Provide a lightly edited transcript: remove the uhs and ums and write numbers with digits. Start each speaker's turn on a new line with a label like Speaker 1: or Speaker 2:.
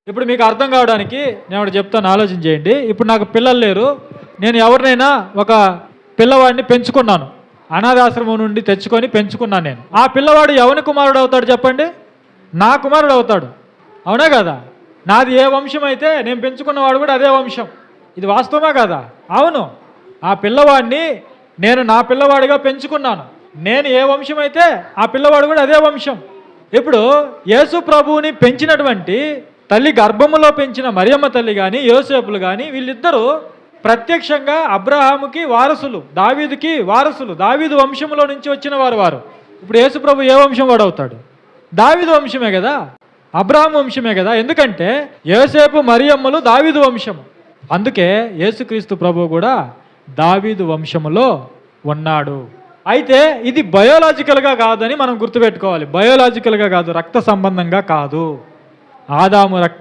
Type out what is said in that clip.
Speaker 1: ఇప్పుడు మీకు అర్థం కావడానికి నేను ఒకటి చెప్తాను, ఆలోచన చేయండి. ఇప్పుడు నాకు పిల్లలు లేరు, నేను ఎవరినైనా ఒక పిల్లవాడిని పెంచుకున్నాను, అనాథాశ్రమం నుండి తెచ్చుకొని పెంచుకున్నాను నేను. ఆ పిల్లవాడు ఎవరి కుమారుడు అవుతాడు చెప్పండి? నా కుమారుడు అవుతాడు, అవునా కదా? నాది ఏ వంశం అయితే నేను పెంచుకున్నవాడు కూడా అదే వంశం. ఇది వాస్తవమే కదా? అవును. ఆ పిల్లవాడిని నేను నా పిల్లవాడిగా పెంచుకున్నాను. నేను ఏ వంశం అయితే ఆ పిల్లవాడు కూడా అదే వంశం. ఇప్పుడు యేసు ప్రభువుని పెంచినటువంటి తల్లి, గర్భములో పెంచిన మరియమ్మ తల్లి కానీ యోసేపులు కానీ వీళ్ళిద్దరూ ప్రత్యక్షంగా అబ్రహాముకి వారసులు, దావీదుకి వారసులు, దావీదు వంశంలో నుంచి వచ్చిన వారు. ఇప్పుడు యేసు ప్రభు ఏ వంశం వాడు అవుతాడు? దావీదు వంశమే కదా, అబ్రహాం వంశమే కదా. ఎందుకంటే యోసేపు మరియమ్మలు దావీదు వంశము. అందుకే యేసుక్రీస్తు ప్రభు కూడా దావీదు వంశములో ఉన్నాడు. అయితే ఇది బయోలాజికల్గా కాదని మనం గుర్తుపెట్టుకోవాలి. బయోలాజికల్గా కాదు, రక్త సంబంధంగా కాదు. ఆదాము రక్తం